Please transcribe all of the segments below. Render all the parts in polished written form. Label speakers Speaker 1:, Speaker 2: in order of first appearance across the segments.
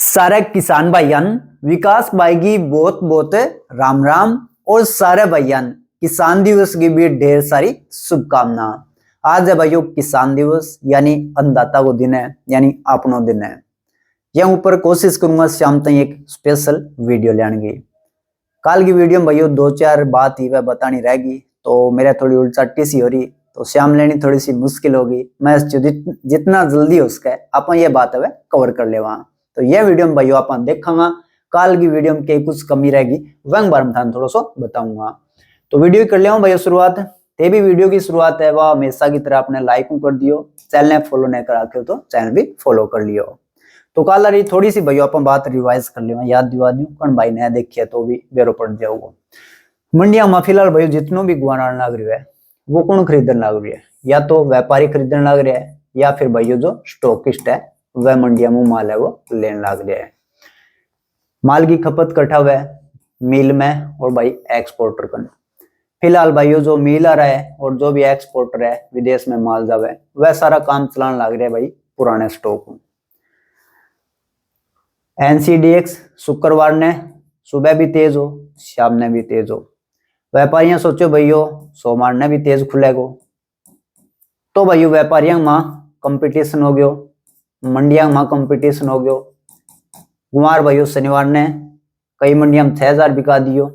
Speaker 1: सारे किसान भाईयान विकास भाई की बहुत बहुत राम राम। और सारे भाईयान किसान दिवस की भी ढेर सारी शुभकामना। आज है भाइयों किसान दिवस यानी अन्नदाता को दिन है, यानी अपनो दिन है। यह ऊपर कोशिश करूंगा शाम तक एक स्पेशल वीडियो लाने की। कल की वीडियो में भाइयों दो चार बात ही वह बतानी रहेगी, तो मेरा थोड़ी उलचट्टी सी हो रही, तो शाम लेनी थोड़ी सी मुश्किल होगी। मैं जितना जल्दी हो सके अपन ये बात है कवर कर ले वहां। तो ये वीडियो में भाइयों अपन देखांगा। कल की वीडियो में कई कुछ कमी रहेगी वह बारे में थाने थोड़ा सा बताऊंगा। तो वीडियो कर लिया भाइयों शुरुआत। ते भी वीडियो की शुरुआत है वह हमेशा की तरह आपने लाइक कर दियो, चैनल ने फॉलो नहीं करा के तो चैनल भी फॉलो कर लियो। तो कल रही थोड़ी सी भाइयों अपन बात रिवाइज कर लियो, याद दिवा दूं कौन भाई ने देखिए तो भी बेरो पड़ जाओगे। मंडिया में फिलहाल भाइयों जितनों भी गुआना लग रही है वो कौन खरीदने लग रही है, या तो व्यापारी खरीदने लग रहे हैं या फिर भाइयों जो स्टॉकिस्ट है वह मंडिया में माल है वो लेने लग रहे हैं। माल की खपत कटा हुआ है मिल में और भाई एक्सपोर्टर कर। फिलहाल भाइयों जो मिल आ रहा है और जो भी एक्सपोर्टर है विदेश में माल जावे वह सारा काम चलाने लग रहा है भाई पुराने स्टॉक में। एनसीडीएक्स शुक्रवार ने सुबह भी तेज हो शाम ने भी तेज हो। व्यापारियां सोचो भाइयों सोमवार ने भी तेज खुलेगो, तो भाइयों व्यापारियों में कंपटीशन हो गयो, मंडिया में कंपटीशन हो गयो। गुमार भाइयों शनिवार ने कई मंडिया में 6000 बिका दियो।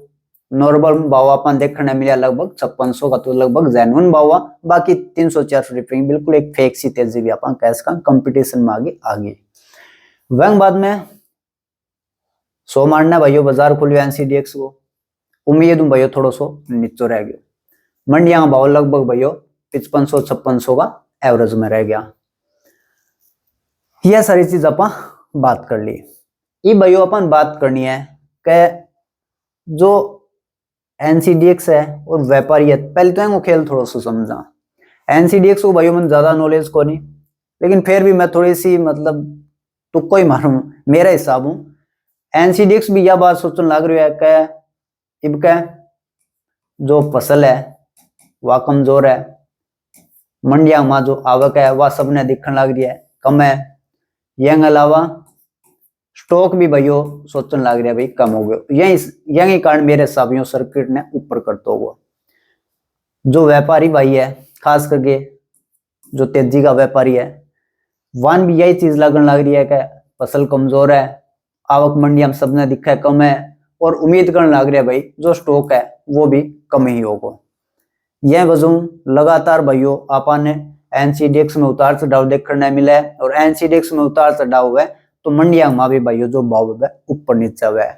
Speaker 1: नॉर्मल भाव अपन देखने मिला लगभग 5600 का, तो लगभग जेन्युइन भाव हुआ। बाकी 300-400 रुपये बिल्कुल एक फेक सी तेजी भी अपन कैश का कंपटीशन में आगे। वह बाद में सोमवार ने भाइयों बाजार खुलियो एनसीडीएक्स को, उम्मीद हूं भाइयों थोड़ा सो नीचे रह गयो। मंडिया का भाव लगभग भाइयों 5500-5600 का एवरेज में रह गया। यह सारी चीज अपन बात कर ली। ये भाइयों अपन बात करनी है कि जो एनसीडीएक्स है और व्यापारी है, पहले तो वो खेल थोड़ा सा समझा। एनसीडीएक्स को भाइयों में ज्यादा नॉलेज को नहीं, लेकिन फिर भी मैं थोड़ी सी मतलब तुक्को ही मारूं मेरा हिसाब हूं। एनसीडीएक्स भी यह बात सोचने लग रही है कि इबका जो फसल है वह कमजोर है, मंडिया में जो आवक है वह सबने दिखने लग रही है कम है। यह अलावा स्टॉक भी भाइयों सोचने लग रहा है भाई कम हो गया। यही कारण मेरे हिसाब सर्किट ने ऊपर करता हुआ। जो व्यापारी भाई है खास करके जो तेजी का व्यापारी है वन भी यही चीज लगने लग रही है कि फसल कमजोर है, आवक मंडिया में सबने दिखा है कम है, और उम्मीद करने लग रहा है भाई जो स्टॉक है वो भी कम ही होगा। यह वजह लगातार भाइयों अपन ने एनसीडीएक्स में उतार चढ़ाव देखने मिला है, और एनसीडीएक्स में उतार चढ़ाव हुआ है तो मंडिया में भी भाइयों जो भाव है ऊपर नीचे हुआ है।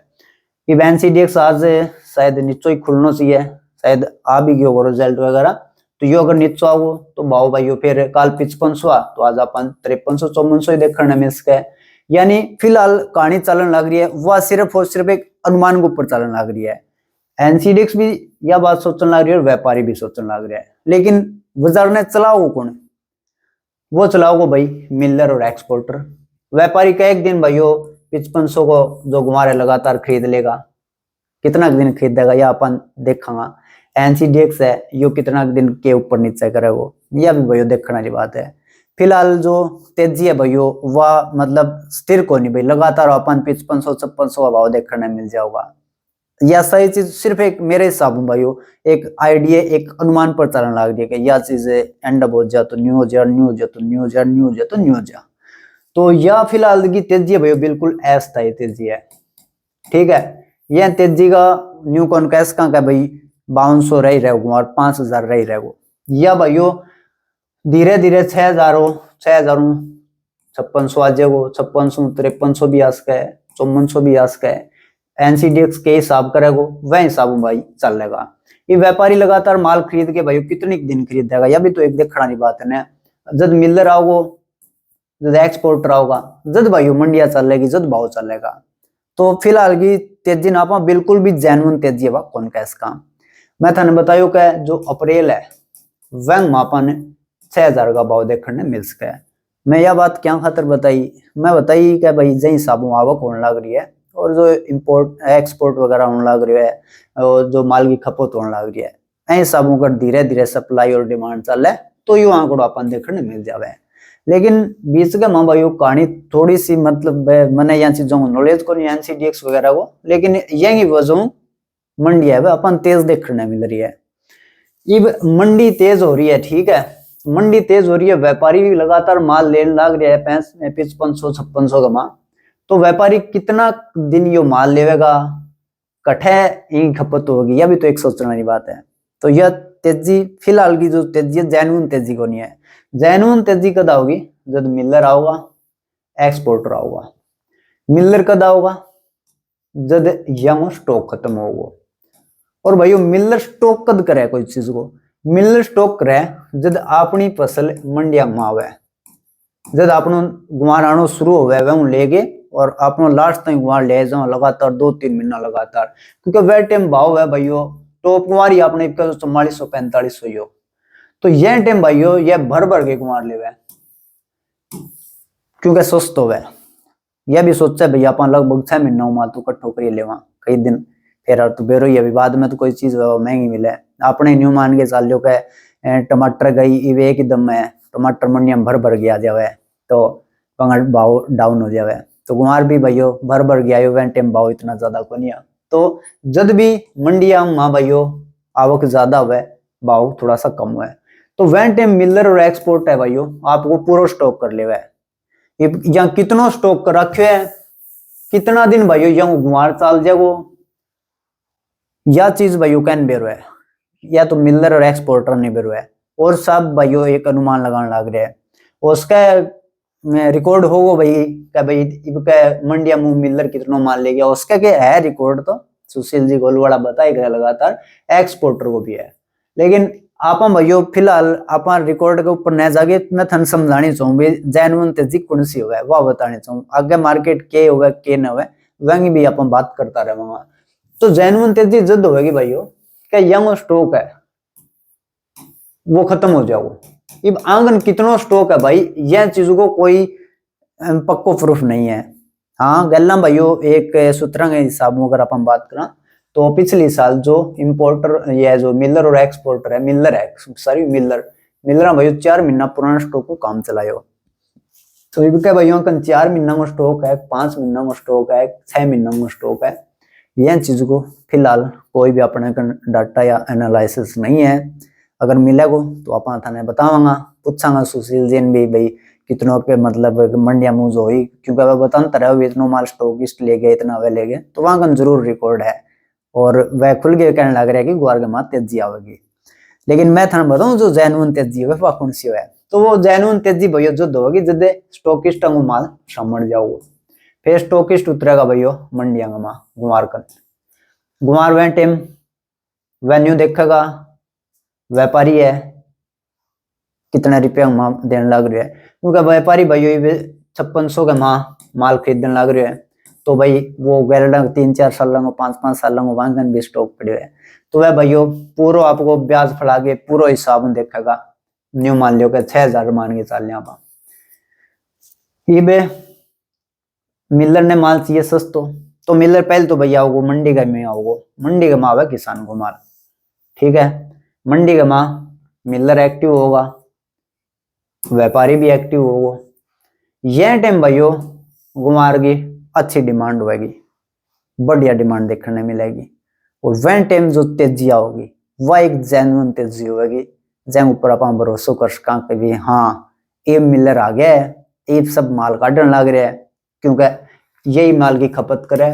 Speaker 1: कि एनसीडीएक्स आज शायद नीचे ही खुलना चाहिए, शायद आ भी गया होगा रिजल्ट वगैरह, तो यो अगर नीचे आओ तो भाव भाइयों फिर कल 5500 तो आज अपन 5300-5400 ही देखने मिल सके। यानी फिलहाल कहानी चलन लग रही है वह सिर्फ और सिर्फ एक अनुमान के ऊपर चलन लग रही है। एनसीडीएक्स भी यह बात सोचने लग रही है और व्यापारी भी सोचने लग रहा है, लेकिन बाजार ने चलाओ कौन? वो चलाओगे भाई मिलर और एक्सपोर्टर। व्यापारी का एक दिन भाइयों 5500 को जो गुमारे लगातार खरीद लेगा, कितना दिन खरीदेगा या अपन देखेंगे। एनसीडीएक्स है यो कितना दिन के ऊपर नीचे करेगा यह भी भाइयों देखने वाली बात है। फिलहाल जो तेजी है भाइयों वह मतलब स्थिर को नहीं भाई, लगातार अपन 5500-5600 का भाव देखने मिल जाएगा। यह सही चीज सिर्फ एक मेरे हिसाब में भाइयों एक आइडिया एक अनुमान पर चलने लग रही है कि यह चीज एंड हो जाए तो न्यू हो जाए, न्यू हो जाए तो न्यू हो जाए, न्यू हो जाए तो न्यू हो जाए। तो यह फिलहाल की तेजी है भाइयों बिल्कुल अस्थायी तेजी है, ठीक है। यह तेजी का न्यू कौन कैस का भाई 5200 रही रहेगा और 5000 रही रहेगा। यह भाइयों धीरे धीरे 6000 5600 आ जाएगा, 5600-5300 भी आ सका है, 5400 भी आ सका है। एनसीडीएक्स के हिसाब करेगा वह हिसाब भाई चलेगा। ये व्यापारी लगातार माल खरीद के भाई कितने दिन खरीदेगा यह भी तो एक देखने वाली बात है ना। जब मिलर आओगे जब एक्सपोर्टर आओगा जब भाई मंडिया चलेगी जब भाव चलेगा। तो फिलहाल की तेजी ना पा बिल्कुल भी जेन्युइन तेजी है कौन का इसका। मैं थाने बतायू कि जो अप्रैल है वह मापन 6000 का भाव देखने मिल सका है। मैं यह बात क्या खातर बताई, मैं बताई कि भाई जही हिसाबों आवक होने लग रही है और जो इंपोर्ट एक्सपोर्ट वगैरह होने लग रही है और जो माल की खपत होने लग रही है हिसाबों का धीरे धीरे सप्लाई और डिमांड चले तो यू आंकड़ो अपन देखने मिल जावे। लेकिन बीच के माँ भाइयों कहानी थोड़ी सी मतलब मैंने यहाँ चीजों को नॉलेज को नहीं एनसीडीएक्स वगैरह को, लेकिन यही वजह मंडी है वह अपन तेज देखने मिल रही है। अब मंडी तेज हो रही है, ठीक है, मंडी तेज हो रही है, व्यापारी भी लगातार माल लेने लग रहा है 5500 का माल। तो व्यापारी कितना दिन यो माल लेवेगा, कठे ही खपत होगी, यह भी तो एक सोचने वाली बात है। तो यह तेजी फिलहाल की जो तेजी है जेन्युइन तेजी को नहीं है। जेन्युइन तेजी कद आओगी जब मिलर आओगा, एक्सपोर्टर आओगा। मिलर कद आओगा जब यंग स्टॉक खत्म होगा। और भाइयों मिलर स्टॉक कद करे कोई चीज को, मिलर स्टॉक करे जब अपनी फसल मंडिया में आवे, जब अपनो गुमार आनो शुरू होवे वह लेके और अपनो लास्ट तक गुमार ले जाओ लगातार 2-3 महीना लगातार, क्योंकि वह टाइम भाव है भाइयों टॉप गुमार अपने 4400-4500 हो। तो यह टाइम भाइयों यह भर भर के गुमार लेवे क्योंकि सुस्त होवे। यह भी सोचा भैया अपन लगभग 6 महीना माल तो कट्ठो करिए लेवा कई दिन फिर तो बेरो ही अभी बाद में तो कोई चीज महंगी मिले। आपने न्यू मान के चाल के टमाटर गई एक एकदम में टमाटर मंडिया में भर भर गया जावे तो भाव डाउन हो जावे। तो गुमार भी भाइयों भर भर गया वह टाइम भाव इतना ज्यादा को नहीं। तो जब भी मंडिया में भाइयों आवक ज्यादा हुआ भाव थोड़ा सा कम हुआ, तो वह टाइम मिलर और एक्सपोर्ट है भाइयों आपको पूरा स्टॉक कर ले। यहाँ कितना स्टॉक कर रखे है, कितना दिन भाइयों यहाँ गुमार चाल जाएगो, यह चीज भाइयों कैन बेरो है, या तो मिलर और एक्सपोर्टर नहीं बेरो है। और सब भाइयों एक अनुमान लगाने लग रहे हैं उसका रिकॉर्ड होगा भाई क्या भाई मंडिया मुंह मिलर कितना माल ले गया, उसका क्या है रिकॉर्ड तो सुशील जी गोलवाड़ा बताएगा लगातार, एक्सपोर्टर को भी है। लेकिन आप भाइयों फिलहाल आप रिकॉर्ड के ऊपर न जाके मैं थन समझानी चाहूंगी जेन्युइन तेजी कौन सी होगा वह बताने चाहूँ, आगे मार्केट के होगा के न होगा वही भी आप बात करता रहेगा। तो जेन्युइन तेजी जद होगी भाइयों क्या यंग स्टॉक है वो खत्म हो जाओ। अब आंगन कितना स्टॉक है भाई यह चीजों को कोई पक्को प्रूफ नहीं है। हाँ गल्ला भाइयों एक सूत्र के हिसाब में अगर अपन बात करें तो पिछले साल जो इंपोर्टर ये जो मिलर और एक्सपोर्टर है, मिलर है सॉरी मिलर भाइयों 4 महीना पुराना स्टॉक को काम चलायो। तो ये क्या भाइयों का 4 महीना में स्टॉक है, 5 महीना में स्टॉक है, 6 महीना में स्टॉक है। यह चीज को फिलहाल कोई भी अपने डाटा या एनालिसिस नहीं है। अगर मिलेगा तो अपन थाने बतावांगा, पूछांगा सुशील जी भी भाई कितनों के मतलब मंडिया मूज हुई, क्योंकि वह बताता रहे इतना माल स्टॉकिस्ट ले गए इतना वे ले गए, तो वहां का जरूर रिकॉर्ड है। और वह खुल के कहने लग रहा है कि गुआर के माँ तेजी आवेगी। लेकिन मैं थाने बताऊं जो जेन्युइन तेजी है वह कौन सी है, तो वो जेन्युइन तेजी भैया जो होगी जब स्टॉकिस्ट माल समझ जाओगे। फिर स्टॉकिस्ट उतरेगा भैया मंडिया का माँ गुमार कर, गुमार वह टाइम वेन्यू देखेगा व्यापारी है कितना रुपया माँ देने लग रहे है, क्योंकि व्यापारी भाई 5600 का माल खरीदने लग रहे हैं। तो भाई वो गैरडा 3-4 साल 5-5 साल वांगन भी स्टॉक पड़े है। तो वह भाइयों पूरा आपको ब्याज फड़ा के पूरा हिसाब में देखेगा। न्यू मान लियो 6000 मान के चल आप मिलर ने माल चाहिए सस्तो, तो मिलर पहले तो भैया आओगे मंडी का में आओगे, मंडी का माँ किसान को माल, ठीक है, मंडी का माँ मिलर एक्टिव होगा, व्यापारी भी एक्टिव होगा। यह टाइम भाइयों गुमार की अच्छी डिमांड होगी, बढ़िया डिमांड देखने मिलेगी। और वह टाइम जो तेजी आओगी वह एक जेन्युइन तेजी होगी जैन ऊपर आप भरोसा कर सका कि भी हाँ ये मिलर आ गया है, ये सब माल काटने लग रहे हैं, क्योंकि यही माल की खपत करे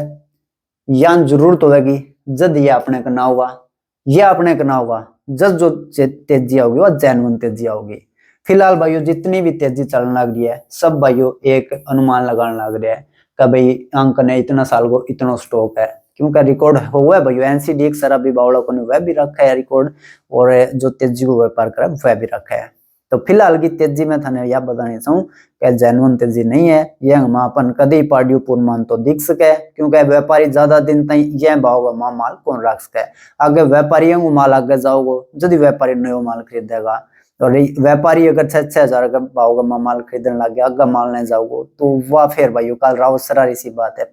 Speaker 1: या जरूरत होगी जब ये अपने करना होगा, यह अपने करना होगा जब जो तेजी आओगी वह जेन्युइन तेजी आओगी। फिलहाल भाइयों जितनी भी तेजी चलने लग रही है सब भाइयों एक अनुमान लगाने लग रहे हैं कि भाई अंक ने इतना साल को इतना स्टॉक है, क्योंकि रिकॉर्ड हुआ है भाइयों एनसीडीएक्स सारा भी बावड़ा को वह भी रखा है रिकॉर्ड, और जो तेजी को व्यापार करे वह भी रखा है। तो फिलहाल की तेजी में थाने यह बताना चाहूँ कि जेन्युइन तेजी नहीं है, यह अपन कदी पाडियो पूर्णमान तो दिख सके, क्योंकि व्यापारी ज्यादा दिन तक यह भाव का माल कौन रख सके। आगे व्यापारियों को माल आगे जाओगे यदि व्यापारी नया माल खरीदेगा, और व्यापारी अगर 6,000 का भाव का माल खरीदने लग गया आगे माल नहीं जाओगे तो वह फिर भाई कल राव सरारी सी बात है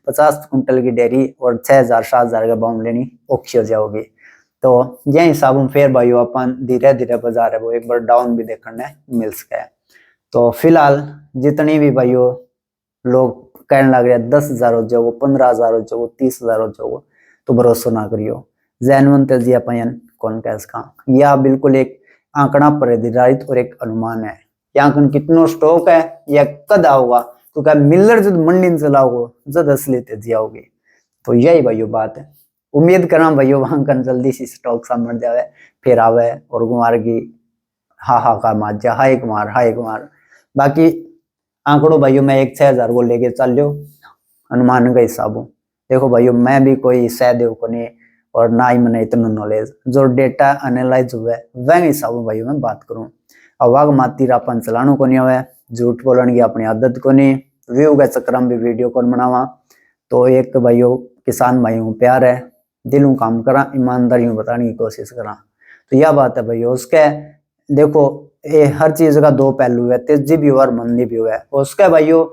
Speaker 1: 50 कुंटल की डेयरी और 6,000-7,000 का भाव लेनी औखी हो जाओगी। तो यह हिसाब में फिर भाई अपन धीरे धीरे बाजार है वो एक बार डाउन भी देखने मिल सके। तो फिलहाल जितनी भी भाइयों लोग कहने लग रहे 10,000 हो जाओ, 15,000 हो जाओ, 30,000 हो जाओ, तो भरोसा ना करियो। जैनवंत जी अपन कौन कह सका, यह बिल्कुल एक आंकड़ा पर आधारित और एक अनुमान है। यहाँ कितनो स्टॉक है या कद आओगा, क्योंकि मिलर जब मंडी में चलाओगे जब असली तेजी आओगी। तो यही भाइयों बात है। उम्मीद करा भाइयों वहां कन जल्दी सी स्टॉक सामने जावे, फिर आवे और कुमार की का माजा हाई कुमार। बाकी आंकड़ो भाइयों मैं एक 6,000 को लेके चल लो अनुमान का हिसाब। देखो भाइयों मैं भी कोई सहदेव को नहीं और ना ही मैंने इतना नॉलेज, जो डेटा एनालाइज हुआ है वह हिसाब भाइयों मैं बात करूं। अवाग माती अपन चलानो को नहीं हुआ, झूठ बोलने की अपनी आदत को नहीं, व्यू के चक्कर में भी वीडियो कौन बनावा। तो एक भाइयों किसान भाइयों प्यार है, दिलों काम करा, ईमानदारी बताने की कोशिश करा। तो यह बात है भाइयों। उसके देखो ये हर चीज का दो पहलू है, तेजी भी हुआ और मंदी भी हुआ है। उसके भाइयों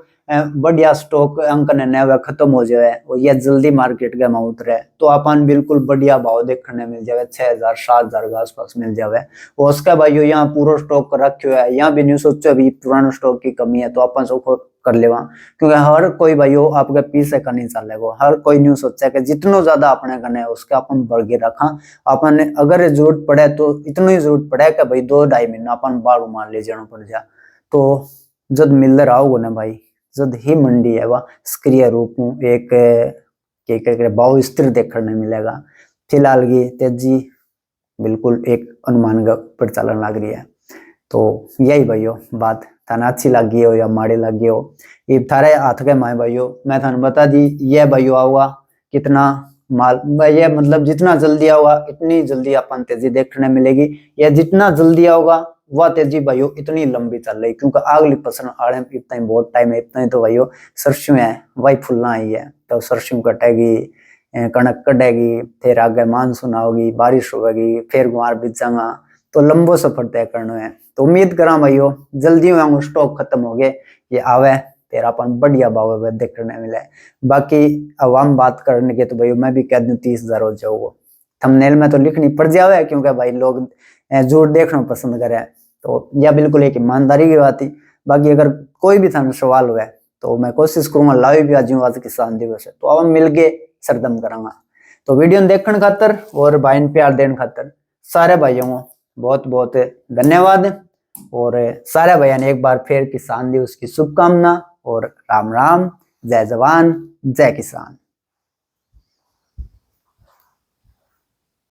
Speaker 1: बढ़िया स्टॉक अंक ने खत्म हो जाए और यह जल्दी मार्केट के में उतरे तो अपन बिल्कुल बढ़िया भाव देखने मिल जाए, 6,000 7,000 के आसपास मिल जाए। उसके भाइयों यहाँ पूरा स्टॉक रखे है, यहाँ भी नहीं सोचो अभी पुराना स्टॉक की कमी है तो अपन सो कर लेवा, क्योंकि हर कोई भाइयों आपके पीछे का नहीं चलेगा। हर कोई न्यू सोचा कि जितना ज्यादा अपने करने उसके अपन बढ़ के रखा। अपन अगर जरूरत पड़े तो इतना ही जरूरत पड़े कि भाई 2-2.5 महीना अपन बाढ़ मान ले जाना पड़ जाए। तो जब मिलर आओगे ना भाई, जब ही मंडी है वह सक्रिय रूप में एक भाव स्थिर देखने मिलेगा। फिलहाल की तेजी बिल्कुल एक अनुमान का पर चलन लग रही है। तो यही भाइयों बात थाना अच्छी लगी हो या माड़ी लगी हो, ये थारे हाथ के माए भाइयों मैं थाने बता दी। ये भाइयों आऊगा कितना माल, ये मतलब जितना जल्दी आओगा इतनी जल्दी अपन तेजी देखने मिलेगी, या जितना जल्दी आओगा वह तेजी भाइयों इतनी लंबी चल रही, क्योंकि अगली फसल आने इतना ही बहुत टाइम है। इतना ही तो भाइयों सरसों है वही फुलना ही है, तो सरसों कटेगी, कणक कटेगी, फिर आगे मानसून आओगी, बारिश होगी, फिर गुआर बीजागा, तो लंबो सफर तय करना है। तो उम्मीद करा भाइयों जल्दी में स्टॉक खत्म हो गए, ये आवे फिर अपन बढ़िया भाव देखने मिले। बाकी अवाम बात करने के तो भाई मैं भी कह दूं 30,000 हो जाओगे, थंबनेल में तो लिखनी पड़ जावे क्योंकि भाई लोग जोर देखना पसंद करे। तो यह बिल्कुल एक ईमानदारी की बात थी। बाकी अगर कोई भी थाने सवाल हुआ तो मैं कोशिश करूंगा लाइव भी आज आज किसान दिवस है तो अब मिल के सरदम करांगा। तो वीडियो देखने खातर और भाई प्यार देने खातर सारे भाइयों को बहुत बहुत धन्यवाद। और सारे भाइयों ने एक बार फिर किसान दिवस की शुभकामना और राम राम, जय जवान जय किसान।